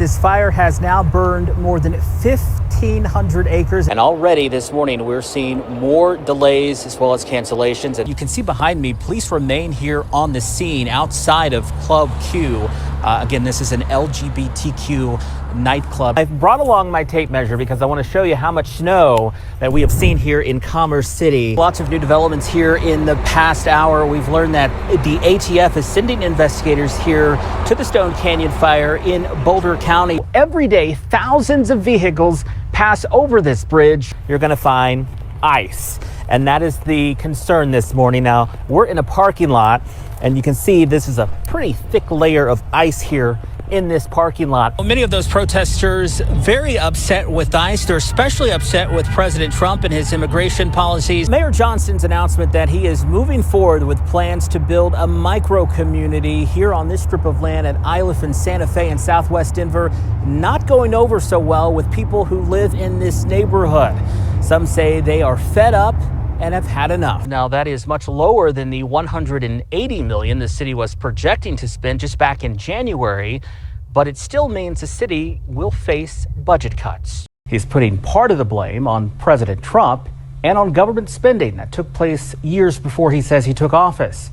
this fire has now burned more than 1,500 acres. And already this morning, we're seeing more delays as well as cancellations. And you can see behind me, police remain here on the scene outside of Club Q. Again, this is an LGBTQ nightclub. I've brought along my tape measure because I want to show you how much snow that we have seen here in Commerce City. Lots of new developments here in the past hour. We've learned that the ATF is sending investigators here to the Stone Canyon fire in Boulder County. Every day, thousands of vehicles pass over this bridge. You're going to find ice. And that is the concern this morning. Now, we're in a parking lot, and you can see this is a pretty thick layer of ice here in this parking lot. Many of those protesters very upset with ICE. They're especially upset with President Trump and his immigration policies. Mayor Johnston's announcement that he is moving forward with plans to build a micro community here on this strip of land at Iliff and Santa Fe in southwest Denver, not going over so well with people who live in this neighborhood. Some say they are fed up and have had enough. Now, that is much lower than the $180 million the city was projecting to spend just back in January, but it still means the city will face budget cuts. He's putting part of the blame on President Trump and on government spending that took place years before he says he took office.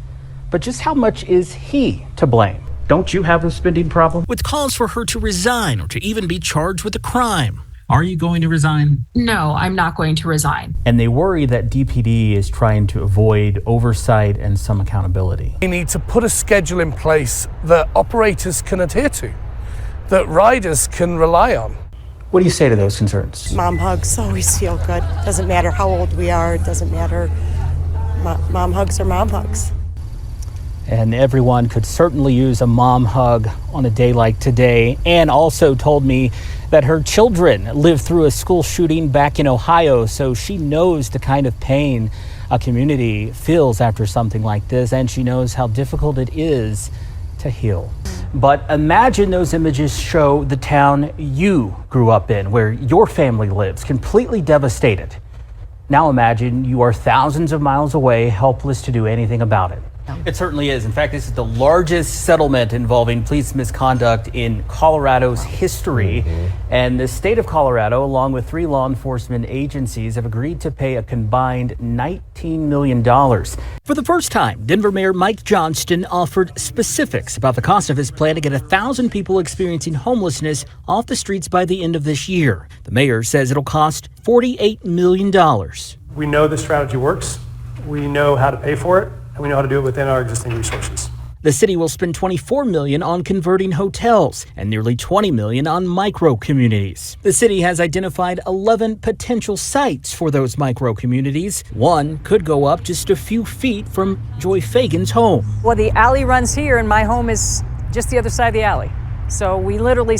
But just how much is he to blame? Don't you have a spending problem? With calls for her to resign or to even be charged with a crime. Are you going to resign? No, I'm not going to resign. And they worry that DPD is trying to avoid oversight and some accountability. We need to put a schedule in place that operators can adhere to, that riders can rely on. What do you say to those concerns? Mom hugs always feel good. Doesn't matter how old we are. It doesn't matter. Mom hugs are mom hugs. And everyone could certainly use a mom hug on a day like today. Ann also told me that her children lived through a school shooting back in Ohio, so she knows the kind of pain a community feels after something like this, and she knows how difficult it is to heal. But imagine those images show the town you grew up in, where your family lives, completely devastated. Now imagine you are thousands of miles away, helpless to do anything about it. It certainly is. In fact, this is the largest settlement involving police misconduct in Colorado's history. And the state of Colorado, along with 3 law enforcement agencies, have agreed to pay a combined $19 million. For the first time, Denver Mayor Mike Johnston offered specifics about the cost of his plan to get 1,000 people experiencing homelessness off the streets by the end of this year. The mayor says it'll cost $48 million. We know the strategy works. We know how to pay for it. And we know how to do it within our existing resources. The city will spend $24 million on converting hotels and nearly $20 million on micro communities. The city has identified 11 potential sites for those micro communities. One could go up just a few feet from Joy Fagan's home. Well, the alley runs here and my home is just the other side of the alley. So we literally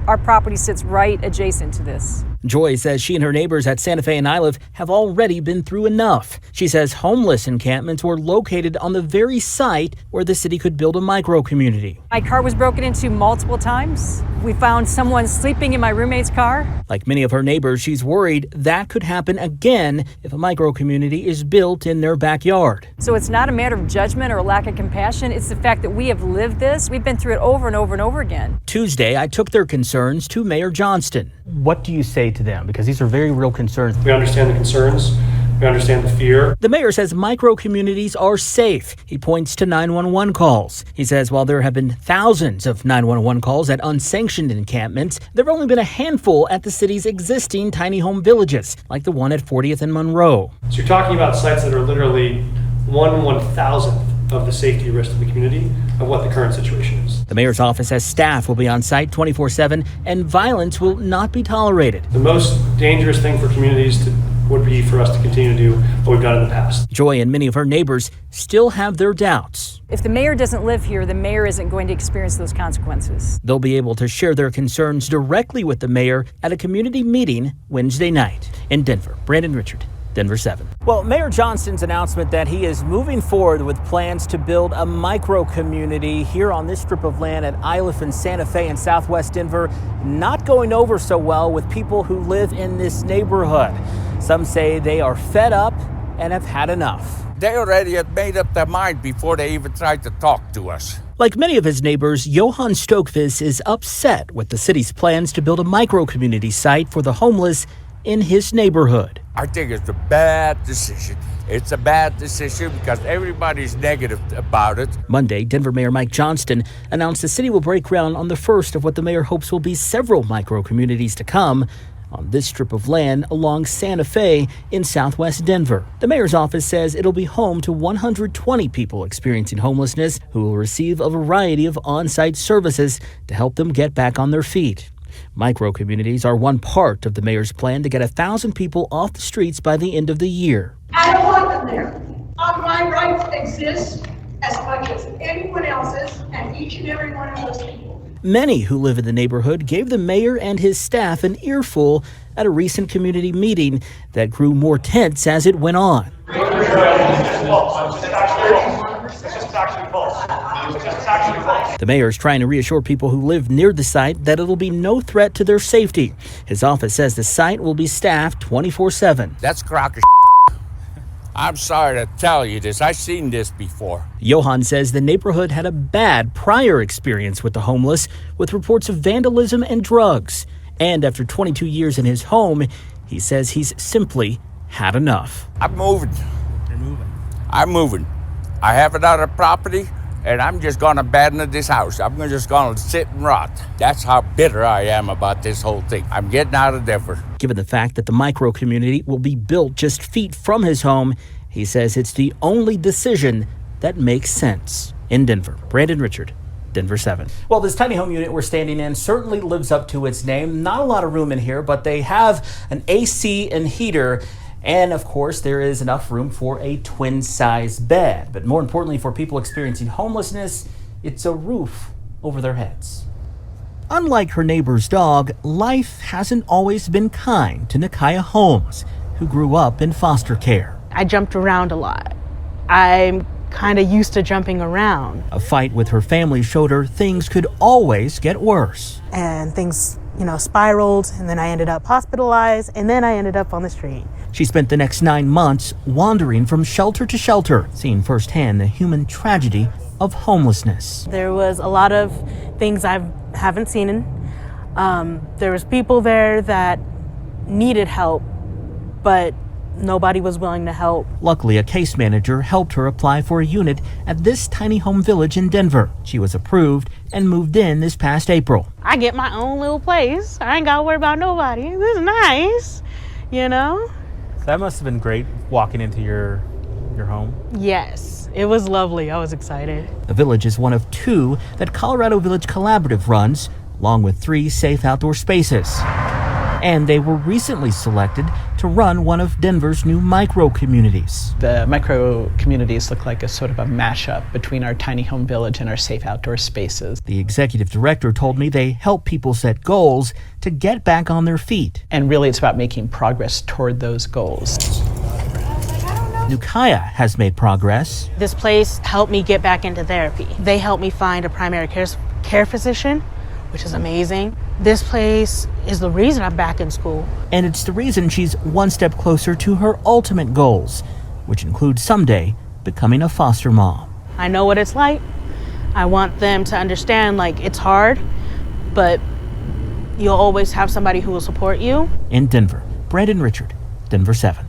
our property sits right adjacent to this. Joy says she and her neighbors at Santa Fe and Iliff have already been through enough. She says homeless encampments were located on the very site where the city could build a micro community. My car was broken into multiple times. We found someone sleeping in my roommate's car. Like many of her neighbors, she's worried that could happen again if a micro community is built in their backyard. So it's not a matter of judgment or a lack of compassion. It's the fact that we have lived this. We've been through it over and over and over again. Tuesday, I took their concerns to Mayor Johnston. What do you say to them? Because these are very real concerns. We understand the concerns. We understand the fear. The mayor says micro communities are safe. He points to 911 calls. He says while there have been thousands of 911 calls at unsanctioned encampments, there have only been a handful at the city's existing tiny home villages, like the one at 40th and Monroe. So you're talking about sites that are literally 1/1000th of the safety risk to the community of what the current situation is. The mayor's office says staff will be on site 24/7 and violence will not be tolerated. The most dangerous thing for communities would be for us to continue to do what we've done in the past. Joy and many of her neighbors still have their doubts. If the mayor doesn't live here, the mayor isn't going to experience those consequences. They'll be able to share their concerns directly with the mayor at a community meeting Wednesday night. In Denver, Brandon Richard, Denver 7. Well, Mayor Johnston's announcement that he is moving forward with plans to build a micro community here on this strip of land at Iliff and Santa Fe in southwest Denver, not going over so well with people who live in this neighborhood. Some say they are fed up and have had enough. They already had made up their mind before they even tried to talk to us. Like many of his neighbors, Johan Stokvis is upset with the city's plans to build a micro-community site for the homeless in his neighborhood. I think it's a bad decision. It's a bad decision because everybody's negative about it. Monday, Denver Mayor Mike Johnston announced the city will break ground on the first of what the mayor hopes will be several micro-communities to come on this strip of land along Santa Fe in southwest Denver. The mayor's office says it'll be home to 120 people experiencing homelessness who will receive a variety of on-site services to help them get back on their feet. Micro-communities are one part of the mayor's plan to get 1,000 people off the streets by the end of the year. I don't want them there. My rights exist as much as anyone else's and each and every one of those people. Many who live in the neighborhood gave the mayor and his staff an earful at a recent community meeting that grew more tense as it went on. The mayor is trying to reassure people who live near the site that it'll be no threat to their safety. His office says the site will be staffed 24/7. That's crock of I'm sorry to tell you this. I've seen this before. Johan says the neighborhood had a bad prior experience with the homeless, with reports of vandalism and drugs. And after 22 years in his home, he says he's simply had enough. I'm moving. You're moving. I'm moving. I have another property, and I'm just going to abandon this house. I'm just going to sit and rot. That's how bitter I am about this whole thing. I'm getting out of Denver. Given the fact that the micro-community will be built just feet from his home, he says it's the only decision that makes sense. In Denver, Brandon Richard, Denver 7. Well, this tiny home unit we're standing in certainly lives up to its name. Not a lot of room in here, but they have an AC and heater. And of course, there is enough room for a twin-size bed. But more importantly, for people experiencing homelessness, it's a roof over their heads. Unlike her neighbor's dog, life hasn't always been kind to Nikaya Holmes, who grew up in foster care. I jumped around a lot. I'm kind of used to jumping around. A fight with her family showed her things could always get worse. And things, spiraled, and then I ended up hospitalized, and then I ended up on the street. She spent the next 9 months wandering from shelter to shelter, seeing firsthand the human tragedy of homelessness. There was a lot of things I haven't seen. There was people there that needed help, but nobody was willing to help. Luckily, a case manager helped her apply for a unit at this tiny home village in Denver. She was approved and moved in this past April. I get my own little place. I ain't got to worry about nobody. This is nice, That must have been great walking into your home. Yes, it was lovely. I was excited. The village is one of 2 that Colorado Village Collaborative runs, along with 3 safe outdoor spaces. And they were recently selected to run one of Denver's new micro-communities. The micro-communities look like a sort of a mashup between our tiny home village and our safe outdoor spaces. The executive director told me they help people set goals to get back on their feet. And really it's about making progress toward those goals. Nikaya has made progress. This place helped me get back into therapy. They helped me find a primary care physician, which is amazing. This place is the reason I'm back in school. And it's the reason she's one step closer to her ultimate goals, which include someday becoming a foster mom. I know what it's like. I want them to understand, it's hard, but you'll always have somebody who will support you. In Denver, Brandon Richard, Denver 7.